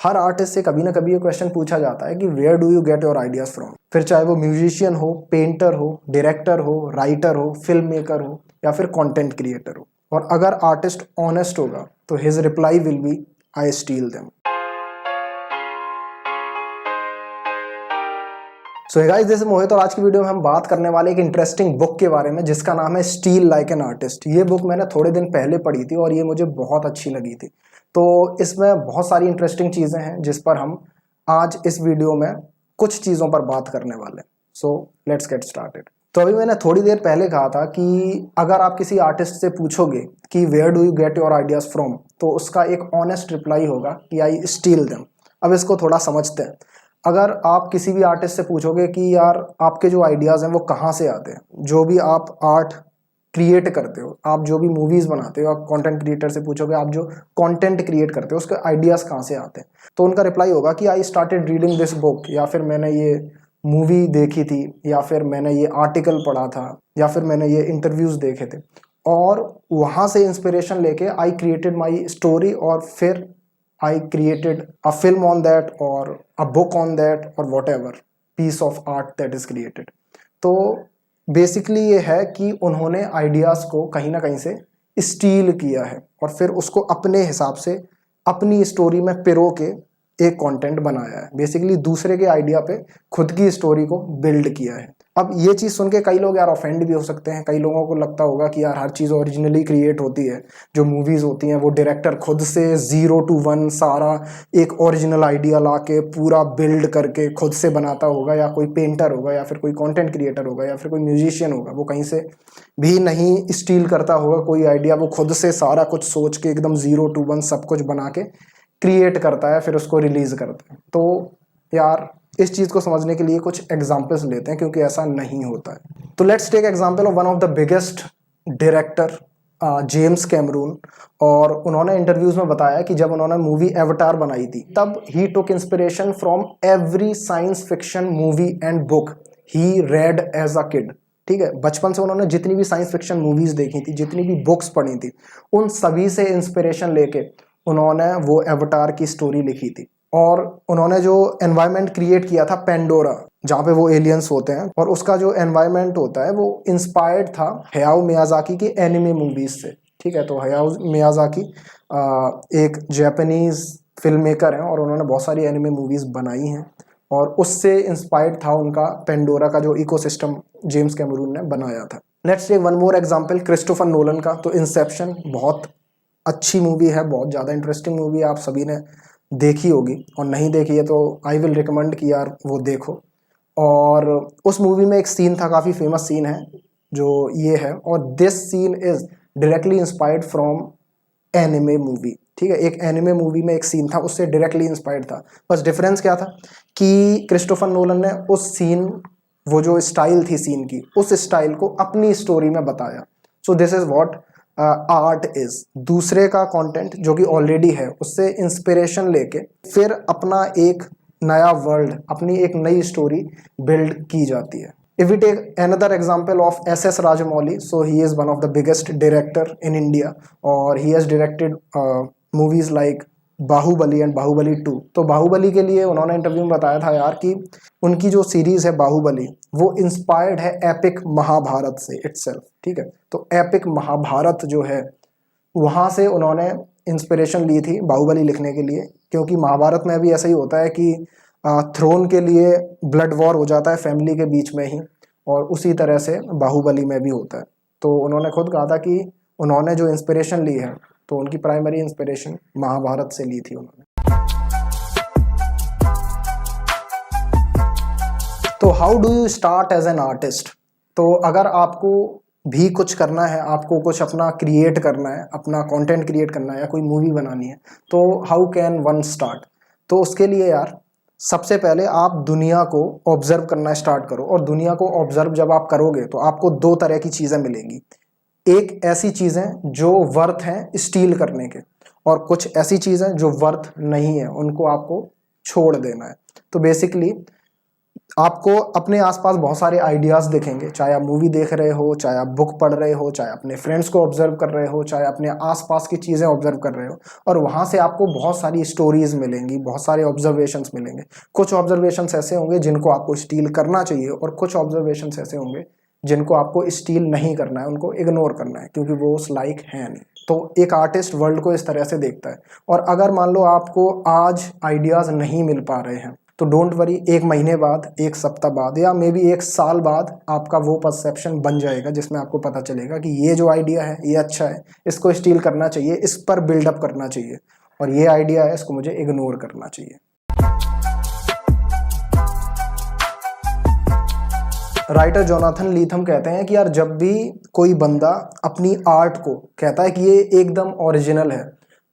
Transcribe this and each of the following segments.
हर artist से कभी ना कभी ये क्वेश्चन पूछा जाता है कि where do you get your ideas from. फिर चाहे वो म्यूजिशियन हो, पेंटर हो, डायरेक्टर हो, राइटर हो, फिल्म मेकर हो या फिर कंटेंट क्रिएटर हो। और अगर आर्टिस्ट ऑनेस्ट होगा तो his reply will be I steal them. So guys, this is Mohit और आज की वीडियो में हम बात करने वाले एक इंटरेस्टिंग बुक के बारे में जिसका नाम है स्टील लाइक एन आर्टिस्ट। ये बुक मैंने थोड़े दिन पहले पढ़ी थी और ये मुझे बहुत अच्छी लगी थी। तो इसमें बहुत सारी इंटरेस्टिंग चीज़ें हैं जिस पर हम आज इस वीडियो में कुछ चीज़ों पर बात करने वाले हैं। So let's get started. तो अभी मैंने थोड़ी देर पहले कहा था कि अगर आप किसी आर्टिस्ट से पूछोगे कि where do you get your ideas from, तो उसका एक ऑनेस्ट रिप्लाई होगा कि आई स्टील देम। अब इसको थोड़ा समझते हैं। अगर आप किसी भी आर्टिस्ट से पूछोगे कि यार आपके जो आइडियाज़ हैं वो कहाँ से आते हैं, जो भी आप आर्ट क्रिएट करते हो, आप जो भी मूवीज़ बनाते हो, आप कंटेंट क्रिएटर से पूछोगे आप जो कंटेंट क्रिएट करते हो उसके आइडियाज़ कहाँ से आते हैं, तो उनका रिप्लाई होगा कि I started reading this book, या फिर मैंने ये मूवी देखी थी, या फिर मैंने ये आर्टिकल पढ़ा था, या फिर मैंने ये इंटरव्यूज़ देखे थे और वहाँ से इंस्पिरेशन लेके आई क्रिएटेड माई स्टोरी, और फिर I created a film on that or a book on that or whatever piece of art that is created। तो बेसिकली ये है कि उन्होंने आइडियाज़ को कहीं ना कहीं से स्टील किया है और फिर उसको अपने हिसाब से अपनी स्टोरी में पिरो के एक कंटेंट बनाया है। बेसिकली दूसरे के आइडिया पे खुद की स्टोरी को बिल्ड किया है। अब ये चीज़ सुन के कई लोग यार ऑफेंड भी हो सकते हैं। कई लोगों को लगता होगा कि यार हर चीज़ ओरिजिनली क्रिएट होती है, जो मूवीज़ होती हैं वो डायरेक्टर खुद से 0 to 1 सारा एक ओरिजिनल आइडिया ला के पूरा बिल्ड करके खुद से बनाता होगा, या कोई पेंटर होगा, या फिर कोई कंटेंट क्रिएटर होगा, या फिर कोई म्यूजिशियन होगा, वो कहीं से भी नहीं स्टील करता होगा कोई आइडिया। वो खुद से सारा कुछ सोच के एकदम 0 to 1 सब कुछ बना के क्रिएट करता है, फिर उसको रिलीज करता है। तो यार इस चीज़ को समझने के लिए कुछ एग्जांपल्स लेते हैं, क्योंकि ऐसा नहीं होता है। तो let's take example of one of the biggest director James Cameron. और उन्होंने इंटरव्यूज में बताया कि जब उन्होंने मूवी एवटार बनाई थी तब ही took inspiration from every science fiction movie and book he read as a kid. ठीक है, बचपन से उन्होंने जितनी भी साइंस फिक्शन मूवीज देखी थी, जितनी भी बुक्स पढ़ी थी, उन सभी से इंस्पिरेशन लेके उन्होंने वो एवटार की स्टोरी लिखी थी। और उन्होंने जो एनवायरनमेंट क्रिएट किया था पेंडोरा, जहाँ पे वो एलियंस होते हैं, और उसका जो एनवायरनमेंट होता है वो इंस्पायर्ड था हयाओ मियाजाकी की एनिमे मूवीज से। ठीक है, तो हयाओ मियाजाकी एक जापानीज फिल्म मेकर हैं और उन्होंने बहुत सारी एनिमे मूवीज बनाई हैं, और उससे इंस्पायर्ड था उनका पेंडोरा का जो इकोसिस्टम जेम्स कैमरून ने बनाया था। Let's take one more example Christopher Nolan का। तो इंसेप्शन बहुत अच्छी मूवी है, बहुत ज़्यादा इंटरेस्टिंग मूवी है, आप सभी ने देखी होगी, और नहीं देखी है तो आई विल रिकमेंड कि यार वो देखो। और उस मूवी में एक सीन था, काफ़ी फेमस सीन है जो ये है, और this scene is directly inspired from anime movie. ठीक है, एक एनिमे मूवी में एक सीन था, उससे डायरेक्टली इंस्पायर्ड था। बस डिफरेंस क्या था कि क्रिस्टोफर नोलन ने उस सीन, वो जो स्टाइल थी सीन की, उस स्टाइल को अपनी स्टोरी में बताया। So this is what art is. दूसरे का कंटेंट जो कि ऑलरेडी है उससे इंस्पिरेशन लेके फिर अपना एक नया वर्ल्ड, अपनी एक नई स्टोरी बिल्ड की जाती है। If we take another example of S.S. Rajamouli, so he is one of the biggest director in India, और he has directed movies like Baahubali and Baahubali 2। तो बाहुबली के लिए उन्होंने इंटरव्यू में बताया था यार कि उनकी जो सीरीज है बाहुबली वो इंस्पायर्ड है एपिक महाभारत से इटसेल्फ। ठीक है, तो एपिक महाभारत जो है वहाँ से उन्होंने इंस्पिरेशन ली थी बाहुबली लिखने के लिए, क्योंकि महाभारत में भी ऐसा ही होता है कि थ्रोन के लिए ब्लड वॉर हो जाता है फैमिली के बीच में ही, और उसी तरह से बाहुबली में भी होता है। तो उन्होंने खुद कहा था कि उन्होंने जो इंस्पिरेशन ली है तो उनकी प्राइमरी इंस्पिरेशन महाभारत से ली थी उन्होंने। तो how do you start as an artist. तो अगर आपको भी कुछ करना है, आपको कुछ अपना क्रिएट करना है, अपना कंटेंट क्रिएट करना है, या कोई मूवी बनानी है, तो हाउ कैन वन स्टार्ट। तो उसके लिए यार सबसे पहले आप दुनिया को ऑब्जर्व करना स्टार्ट करो, और दुनिया को ऑब्जर्व जब आप करोगे तो आपको दो तरह की चीज़ें मिलेंगी। एक ऐसी चीज़ें जो वर्थ हैं स्टील करने के, और कुछ ऐसी चीज़ें जो वर्थ नहीं है, उनको आपको छोड़ देना है। तो बेसिकली आपको अपने आसपास बहुत सारे आइडियाज़ दिखेंगे, चाहे आप मूवी देख रहे हो, चाहे आप बुक पढ़ रहे हो, चाहे अपने फ्रेंड्स को ऑब्जर्व कर रहे हो, चाहे अपने आसपास की चीज़ें ऑब्जर्व कर रहे हो, और वहाँ से आपको बहुत सारी स्टोरीज मिलेंगी, बहुत सारे ऑब्जर्वेशंस मिलेंगे। कुछ ऑब्जर्वेशंस ऐसे होंगे जिनको आपको स्टील करना चाहिए, और कुछ ऑब्जर्वेशंस ऐसे होंगे जिनको आपको स्टील नहीं करना है, उनको इग्नोर करना है, क्योंकि वो उस लाइक है नहीं। तो एक आर्टिस्ट वर्ल्ड को इस तरह से देखता है। और अगर मान लो आपको आज आइडियाज़ नहीं मिल पा रहे हैं, तो डोंट वरी, एक महीने बाद, एक सप्ताह बाद, या मे बी एक साल बाद आपका वो परसेप्शन बन जाएगा जिसमें आपको पता चलेगा कि ये जो आइडिया है ये अच्छा है, इसको स्टील करना चाहिए, इस पर बिल्डअप करना चाहिए, और ये आइडिया है, इसको मुझे इग्नोर करना चाहिए। राइटर जोनाथन लीथम कहते हैं कि यार जब भी कोई बंदा अपनी आर्ट को कहता है कि ये एकदम ओरिजिनल है,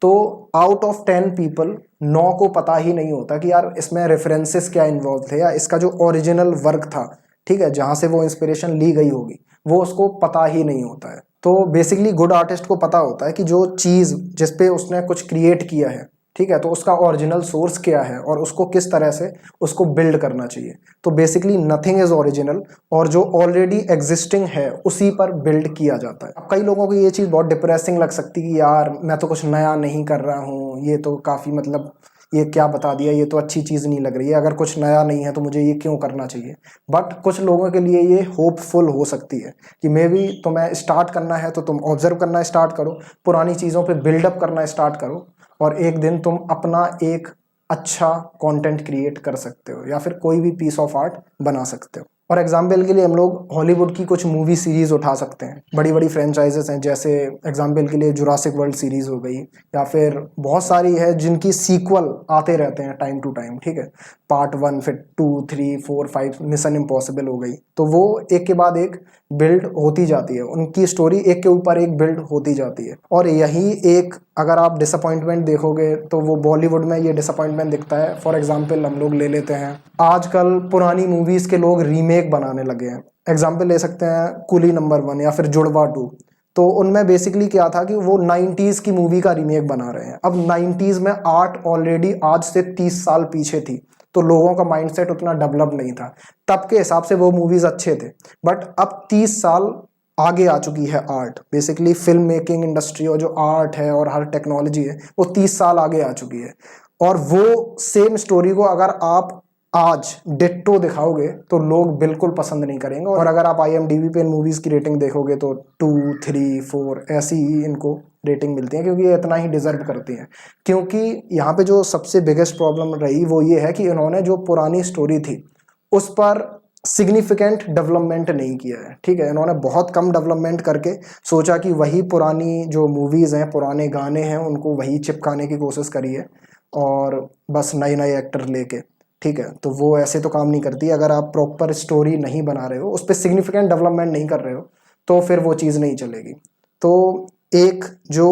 तो आउट ऑफ 10 पीपल 9 को पता ही नहीं होता कि यार इसमें रेफरेंसेस क्या इन्वॉल्व थे, या इसका जो ओरिजिनल वर्क था, ठीक है, जहाँ से वो इंस्पिरेशन ली गई होगी, वो उसको पता ही नहीं होता है। तो बेसिकली गुड आर्टिस्ट को पता होता है कि जो चीज़ जिसपे उसने कुछ क्रिएट किया है, ठीक है, तो उसका ओरिजिनल सोर्स क्या है और उसको किस तरह से उसको बिल्ड करना चाहिए। तो बेसिकली नथिंग इज ओरिजिनल, और जो ऑलरेडी एग्जिस्टिंग है उसी पर बिल्ड किया जाता है। अब कई लोगों को ये चीज़ बहुत डिप्रेसिंग लग सकती है कि यार मैं तो कुछ नया नहीं कर रहा हूँ, ये तो काफ़ी मतलब ये क्या बता दिया, ये तो अच्छी चीज़ नहीं लग रही है, अगर कुछ नया नहीं है तो मुझे ये क्यों करना चाहिए। बट कुछ लोगों के लिए ये होपफुल हो सकती है कि मे बी तुम्हें स्टार्ट करना है तो तुम ऑब्जर्व करना स्टार्ट करो, पुरानी चीज़ों पे बिल्डअप करना स्टार्ट करो, और एक दिन तुम अपना एक अच्छा कंटेंट क्रिएट कर सकते हो, या फिर कोई भी पीस ऑफ आर्ट बना सकते हो। और एग्जाम्पल के लिए हम लोग हॉलीवुड की कुछ मूवी सीरीज उठा सकते हैं, बड़ी बड़ी फ्रेंचाइजेस हैं, जैसे एग्जाम्पल के लिए जुरासिक वर्ल्ड सीरीज हो गई, या फिर बहुत सारी है जिनकी सीक्वल आते रहते हैं टाइम टू टाइम, ठीक है, पार्ट 1, फिर 2, 3, 4, 5, मिशन इम्पॉसिबल हो गई, तो वो एक के बाद एक बिल्ड होती जाती है, उनकी स्टोरी एक के ऊपर एक बिल्ड होती जाती है। और यही एक, अगर आप डिसअपॉइंटमेंट देखोगे तो वो बॉलीवुड में ये डिसअपॉइंटमेंट दिखता है। फॉर एग्जांपल हम लोग ले लेते हैं, आजकल पुरानी मूवीज़ के लोग रीमेक बनाने लगे हैं। एग्जांपल ले सकते हैं कुली नंबर 1 या फिर जुड़वा 2। तो उनमें बेसिकली क्या था कि वो 90s की मूवी का रीमेक बना रहे हैं। अब 90s में आर्ट ऑलरेडी आज से 30 साल पीछे थी, तो लोगों का माइंडसेट उतना डेवलप नहीं था, तब के हिसाब से वो मूवीज़ अच्छे थे। बट अब 30 साल आगे आ चुकी है art, basically film making industry और जो आर्ट है और हर टेक्नोलॉजी है वो 30 साल आगे आ चुकी है। और वो सेम स्टोरी को अगर आप आज डिट्टो दिखाओगे तो लोग बिल्कुल पसंद नहीं करेंगे। और अगर आप IMDb पे इन मूवीज़ की रेटिंग देखोगे तो 2, 3, 4 ऐसी ही इनको रेटिंग मिलती है, क्योंकि ये इतना ही डिजर्व करती हैं। क्योंकि यहाँ पे जो सबसे बिगेस्ट प्रॉब्लम रही वो ये है कि इन्होंने जो पुरानी स्टोरी थी उस पर सिग्निफिकेंट डेवलपमेंट नहीं किया है, ठीक है, इन्होंने बहुत कम डेवलपमेंट करके सोचा कि वही पुरानी जो मूवीज़ हैं, पुराने गाने हैं, उनको वही चिपकाने की कोशिश करी है, और बस नए नए एक्टर लेके, ठीक है। तो वो ऐसे तो काम नहीं करती। अगर आप प्रॉपर स्टोरी नहीं बना रहे हो, उस पर सिग्निफिकेंट डेवलपमेंट नहीं कर रहे हो, तो फिर वो चीज़ नहीं चलेगी। तो एक जो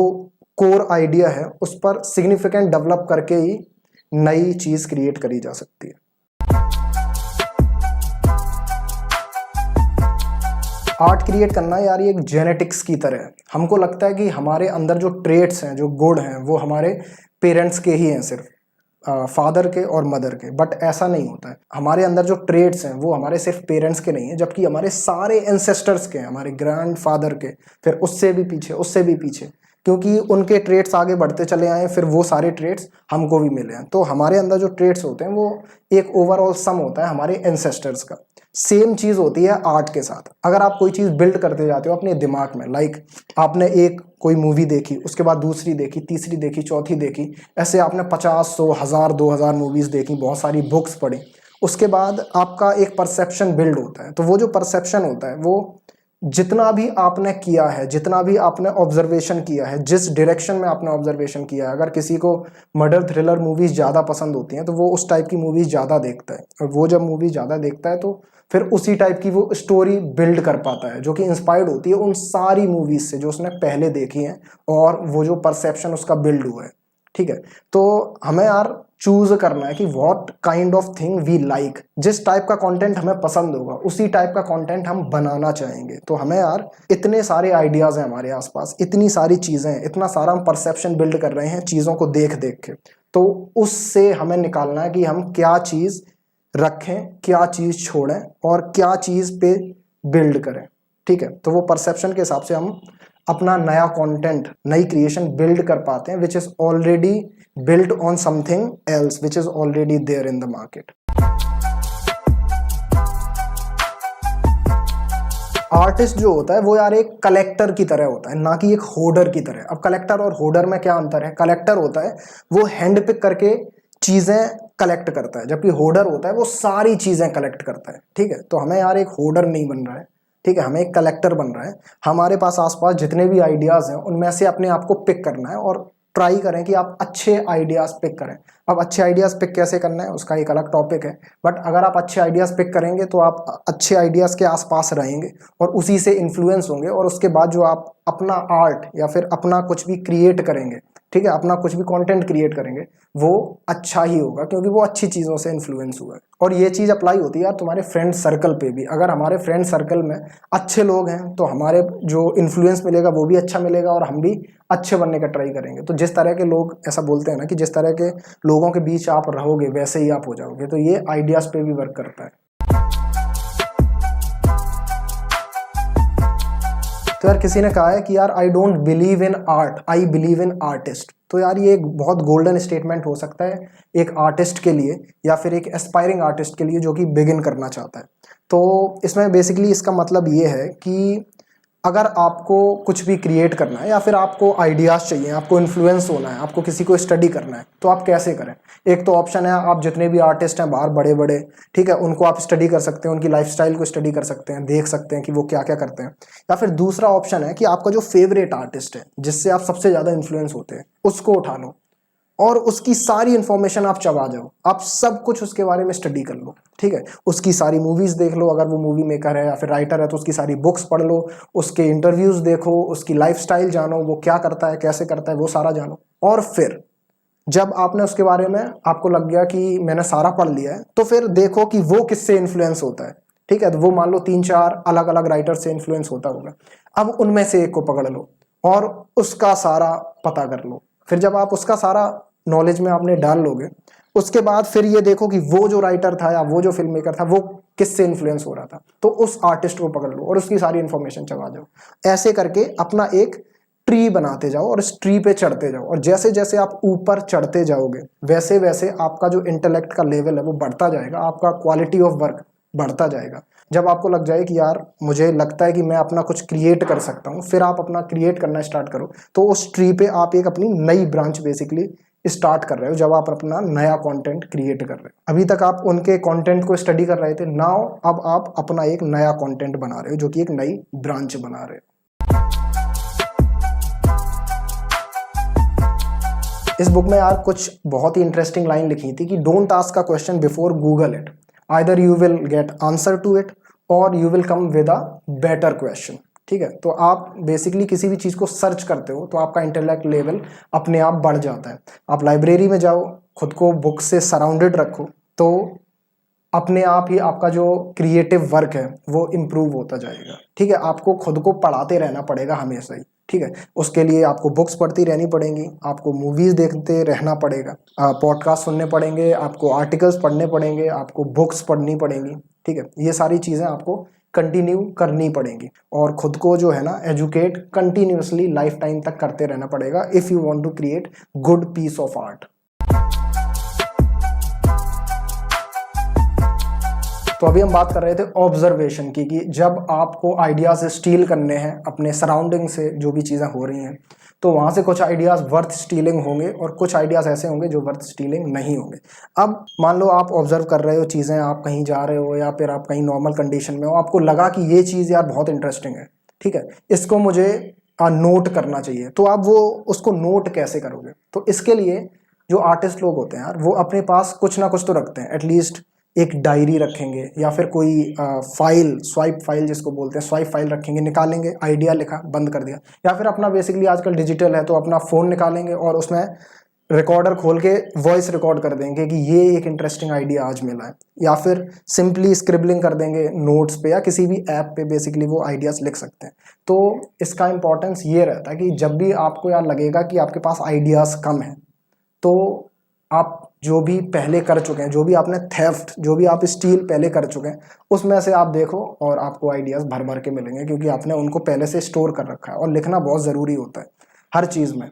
कोर आइडिया है उस पर सिग्निफिकेंट डेवलप करके ही नई चीज़ क्रिएट करी जा सकती है। आर्ट क्रिएट करना यार ये एक जेनेटिक्स की तरह है। हमको लगता है कि हमारे अंदर जो ट्रेट्स हैं, जो गुण हैं, वो हमारे पेरेंट्स के ही हैं, सिर्फ फादर के और मदर के। बट ऐसा नहीं होता है, हमारे अंदर जो ट्रेट्स हैं वो हमारे सिर्फ पेरेंट्स के नहीं है, जबकि हमारे सारे एंसेस्टर्स के हैं, हमारे ग्रैंड फादर के, फिर उससे भी पीछे, उससे भी पीछे, क्योंकि उनके ट्रेट्स आगे बढ़ते चले आए, फिर वो सारे ट्रेट्स हमको भी मिले हैं। तो हमारे अंदर जो ट्रेट्स होते हैं वो एक ओवरऑल सम होता है हमारे एंसेस्टर्स का। सेम चीज़ होती है आर्ट के साथ। अगर आप कोई चीज़ बिल्ड करते जाते हो अपने दिमाग में, लाइक आपने एक कोई मूवी देखी, उसके बाद दूसरी देखी, तीसरी देखी, चौथी देखी, ऐसे आपने 50, 100, 1000, 2000 मूवीज़ देखी, बहुत सारी बुक्स पढ़ी, उसके बाद आपका एक परसेप्शन बिल्ड होता है। तो वो जो परसेप्शन होता है वो जितना भी आपने किया है, जितना भी आपने ऑब्जर्वेशन किया है, जिस डायरेक्शन में आपने ऑब्जर्वेशन किया है, अगर किसी को मर्डर थ्रिलर मूवीज़ ज़्यादा पसंद होती हैं तो वो उस टाइप की मूवीज़ ज़्यादा देखता है, और वो जब मूवी ज़्यादा देखता है तो फिर उसी टाइप की वो स्टोरी बिल्ड कर पाता है, जो कि इंस्पायर्ड होती है उन सारी मूवीज़ से जो उसने पहले देखी हैं, और वो जो परसेप्शन उसका बिल्ड हुआ है, ठीक है। तो हमें यार चूज करना है कि what kind of thing we like, जिस टाइप का कंटेंट हमें पसंद होगा उसी टाइप का कंटेंट हम बनाना चाहेंगे। तो हमें यार इतने सारे आइडियाज़ हैं हमारे आसपास, इतनी सारी चीज़ें हैं, इतना सारा हम परसेप्शन बिल्ड कर रहे हैं चीज़ों को देख देख के, तो उससे हमें निकालना है कि हम क्या चीज़ रखें, क्या चीज़ छोड़ें और क्या चीज़ पे बिल्ड करें। ठीक है, तो वो परसेप्शन के हिसाब से हम अपना नया कंटेंट, नई क्रिएशन बिल्ड कर पाते हैं, which is already built on something else which is already there in the market. Artist जो होता है वो यार एक कलेक्टर की तरह होता है, ना कि एक होर्डर की तरह। अब कलेक्टर और होर्डर में क्या अंतर है? कलेक्टर होता है वो हैंड पिक करके चीजें कलेक्ट करता है, जबकि होर्डर होता है वो सारी चीजें कलेक्ट करता है। ठीक है, तो हमें यार एक होर्डर नहीं बन रहा है, ठीक है, हमें एक कलेक्टर बन रहा है। हमारे पास आसपास जितने भी आइडियाज हैं उनमें से अपने आप को पिक करना है और ट्राई करें कि आप अच्छे आइडियाज पिक करें। अब अच्छे आइडियाज पिक कैसे करना है उसका एक अलग टॉपिक है, बट अगर आप अच्छे आइडियाज पिक करेंगे तो आप अच्छे आइडियाज के आसपास रहेंगे और उसी से इन्फ्लुएंस होंगे, और उसके बाद जो आप अपना आर्ट या फिर अपना कुछ भी क्रिएट करेंगे, ठीक है, अपना कुछ भी कंटेंट क्रिएट करेंगे, वो अच्छा ही होगा क्योंकि वो अच्छी चीज़ों से इन्फ्लुएंस हुआ है। और ये चीज़ अप्लाई होती है यार तुम्हारे फ्रेंड सर्कल पे भी। अगर हमारे फ्रेंड सर्कल में अच्छे लोग हैं तो हमारे जो इन्फ्लुएंस मिलेगा वो भी अच्छा मिलेगा और हम भी अच्छे बनने का ट्राई करेंगे। तो जिस तरह के लोग, ऐसा बोलते हैं ना कि जिस तरह के लोगों के बीच आप रहोगे वैसे ही आप हो जाओगे, तो ये आइडियाज़ पे भी वर्क करता है। तो यार किसी ने कहा है कि यार I don't believe in art, I believe in artist. तो यार ये एक बहुत गोल्डन स्टेटमेंट हो सकता है एक आर्टिस्ट के लिए या फिर एक एस्पायरिंग आर्टिस्ट के लिए जो कि बिगिन करना चाहता है। तो इसमें बेसिकली इसका मतलब ये है कि अगर आपको कुछ भी क्रिएट करना है या फिर आपको आइडियाज़ चाहिए, आपको इन्फ्लुएंस होना है, आपको किसी को स्टडी करना है, तो आप कैसे करें? एक तो ऑप्शन है आप जितने भी आर्टिस्ट हैं बाहर बड़े बड़े, ठीक है, उनको आप स्टडी कर सकते हैं, उनकी लाइफस्टाइल को स्टडी कर सकते हैं, देख सकते हैं कि वो क्या क्या करते हैं। या फिर दूसरा ऑप्शन है कि आपका जो फेवरेट आर्टिस्ट है जिससे आप सबसे ज़्यादा इन्फ्लुएंस होते हैं उसको उठा लो और उसकी सारी इन्फॉर्मेशन आप चबा जाओ, आप सब कुछ उसके बारे में स्टडी कर लो। ठीक है, उसकी सारी मूवीज़ देख लो, अगर वो मूवी मेकर है या फिर राइटर है तो उसकी सारी बुक्स पढ़ लो, उसके इंटरव्यूज़ देखो, उसकी लाइफस्टाइल जानो, वो क्या करता है, कैसे करता है, वो सारा जानो। और फिर जब आपने उसके बारे में, आपको लग गया कि मैंने सारा पढ़ लिया है, तो फिर देखो कि वो किससे इन्फ्लुएंस होता है। ठीक है, तो वो मान लो 3-4 अलग अलग राइटर से इन्फ्लुएंस होता होगा। अब उनमें से एक को पकड़ लो और उसका सारा पता कर लो। फिर जब आप उसका सारा नॉलेज में आपने डाल लोगे, उसके बाद फिर ये देखो कि वो जो राइटर था या वो जो फिल्म मेकर था वो किससे इन्फ्लुएंस हो रहा था, तो उस आर्टिस्ट को पकड़ लो और उसकी सारी इन्फॉर्मेशन चबा जाओ। ऐसे करके अपना एक ट्री बनाते जाओ और इस ट्री पे चढ़ते जाओ, और जैसे जैसे आप ऊपर चढ़ते जाओगे वैसे वैसे आपका जो इंटेलेक्ट का लेवल है वो बढ़ता जाएगा, आपका क्वालिटी ऑफ वर्क बढ़ता जाएगा। जब आपको लग जाए कि यार मुझे लगता है कि मैं अपना कुछ क्रिएट कर सकता हूँ, फिर आप अपना क्रिएट करना स्टार्ट करो। तो उस ट्री पे आप एक अपनी नई ब्रांच बेसिकली स्टार्ट कर रहे हो जब आप अपना नया कंटेंट क्रिएट कर रहे हो। अभी तक आप उनके कंटेंट को स्टडी कर रहे थे, नाउ अब आप अपना एक नया कंटेंट बना रहे हो जो कि एक नई ब्रांच बना रहे हो। इस बुक में यार कुछ बहुत ही इंटरेस्टिंग लाइन लिखी थी कि don't ask a question before Google it, either you will get answer to it और you will come with a better question. ठीक है, तो आप बेसिकली किसी भी चीज़ को सर्च करते हो तो आपका इंटेलेक्ट लेवल अपने आप बढ़ जाता है। आप लाइब्रेरी में जाओ, खुद को बुक से सराउंडेड रखो, तो अपने आप ही आपका जो क्रिएटिव वर्क है वो इम्प्रूव होता जाएगा। ठीक है, आपको खुद को पढ़ाते रहना पड़ेगा हमेशा ही। ठीक है, उसके लिए आपको बुक्स पढ़ती रहनी पड़ेंगी, आपको मूवीज़ देखते रहना पड़ेगा, पॉडकास्ट सुनने पड़ेंगे, आपको आर्टिकल्स पढ़ने पड़ेंगे, आपको बुक्स पढ़नी पड़ेंगी। ठीक है, ये सारी चीज़ें आपको कंटिन्यू करनी पड़ेंगी और खुद को जो है ना एजुकेट कंटिन्यूसली लाइफ टाइम तक करते रहना पड़ेगा if you want to create good piece of art. तो अभी हम बात कर रहे थे ऑब्जर्वेशन की कि जब आपको आइडियाज़ स्टील करने हैं अपने सराउंडिंग से, जो भी चीज़ें हो रही हैं, तो वहाँ से कुछ आइडियाज़ वर्थ स्टीलिंग होंगे और कुछ आइडियाज़ ऐसे होंगे जो वर्थ स्टीलिंग नहीं होंगे। अब मान लो आप ऑब्जर्व कर रहे हो चीज़ें, आप कहीं जा रहे हो या फिर आप कहीं नॉर्मल कंडीशन में हो, आपको लगा कि ये चीज़ यार बहुत इंटरेस्टिंग है, ठीक है, इसको मुझे नोट करना चाहिए, तो आप वो उसको नोट कैसे करोगे? तो इसके लिए जो आर्टिस्ट लोग होते हैं यार वो अपने पास कुछ ना कुछ तो रखते हैं, एटलीस्ट एक डायरी रखेंगे या फिर कोई फाइल, स्वाइप फाइल जिसको बोलते हैं, स्वाइप फाइल रखेंगे, निकालेंगे, आइडिया लिखा, बंद कर दिया। या फिर अपना बेसिकली आजकल डिजिटल है तो अपना फ़ोन निकालेंगे और उसमें रिकॉर्डर खोल के वॉइस रिकॉर्ड कर देंगे कि ये एक इंटरेस्टिंग आइडिया आज मिला है, या फिर सिंपली स्क्रिबलिंग कर देंगे नोट्स पे या किसी भी ऐप पे बेसिकली वो आइडियाज़ लिख सकते हैं। तो इसका इंपॉर्टेंस ये रहता है कि जब भी आपको यार लगेगा कि आपके पास आइडियाज़ कम है तो आप जो भी पहले कर चुके हैं, जो भी आपने थेफ्ट, जो भी आप स्टील पहले कर चुके हैं, उसमें से आप देखो और आपको आइडियाज़ भर भर के मिलेंगे, क्योंकि आपने उनको पहले से स्टोर कर रखा है। और लिखना बहुत ज़रूरी होता है हर चीज़ में।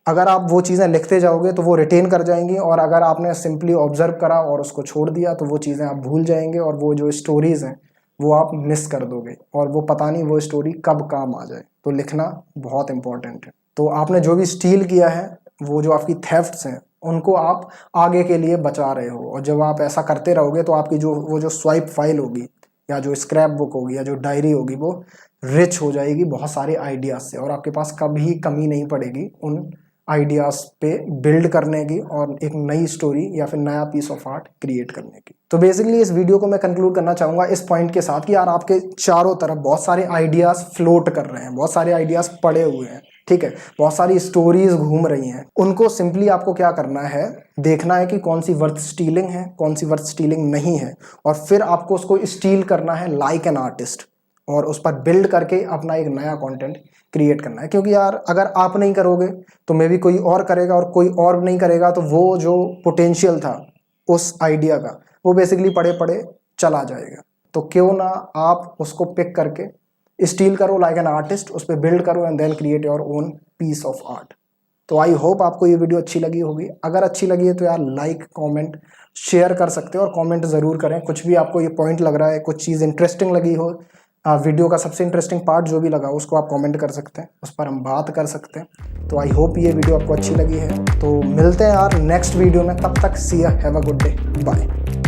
अगर आप वो चीज़ें लिखते जाओगे तो वो रिटेन कर जाएंगी, और अगर आपने सिंपली ऑब्जर्व करा और उसको छोड़ दिया तो वो चीज़ें आप भूल जाएंगे, और वो जो स्टोरीज़ हैं वो आप मिस कर दोगे, और वो पता नहीं वो स्टोरी कब काम आ जाए। तो लिखना बहुत इंपॉर्टेंट है। तो आपने जो भी स्टील किया है, वो जो आपकी थेफ्ट्स हैं, उनको आप आगे के लिए बचा रहे हो। और जब आप ऐसा करते रहोगे तो आपकी जो स्वाइप फाइल होगी, या जो स्क्रैप बुक होगी, या जो डायरी होगी, वो रिच हो जाएगी बहुत सारे आइडियाज़ से, और आपके पास कभी कमी नहीं पड़ेगी उन आइडियाज़ पे बिल्ड करने की और एक नई स्टोरी या फिर नया पीस ऑफ आर्ट क्रिएट करने की। तो बेसिकली इस वीडियो को मैं कंक्लूड करना चाहूँगा इस पॉइंट के साथ कि यार आपके चारों तरफ बहुत सारे आइडियाज़ फ्लोट कर रहे हैं, बहुत सारे आइडियाज़ पड़े हुए हैं, ठीक है, बहुत सारी स्टोरीज घूम रही हैं। उनको सिंपली आपको क्या करना है, देखना है कि कौन सी वर्थ स्टीलिंग है, कौन सी वर्थ स्टीलिंग नहीं है, और फिर आपको उसको स्टील करना है लाइक एन आर्टिस्ट, और उस पर बिल्ड करके अपना एक नया कंटेंट क्रिएट करना है। क्योंकि यार अगर आप नहीं करोगे तो मे बी कोई और करेगा, और कोई और नहीं करेगा तो वो जो पोटेंशियल था उस आइडिया का, वो बेसिकली पड़े पड़े चला जाएगा। तो क्यों ना आप उसको पिक करके स्टील करो लाइक एन आर्टिस्ट, उस पर बिल्ड करो and then create your own piece of art. तो आई होप आपको ये वीडियो अच्छी लगी होगी। अगर अच्छी लगी है तो यार लाइक, कमेंट, शेयर कर सकते हो, और कमेंट ज़रूर करें। कुछ भी आपको ये पॉइंट लग रहा है, कुछ चीज़ इंटरेस्टिंग लगी हो, वीडियो का सबसे इंटरेस्टिंग पार्ट जो भी लगा उसको आप कमेंट कर सकते हैं, उस पर हम बात कर सकते हैं। तो आई होप ये वीडियो आपको अच्छी लगी है। तो मिलते हैं यार नेक्स्ट वीडियो में, तब तक see ya, have a good day, bye.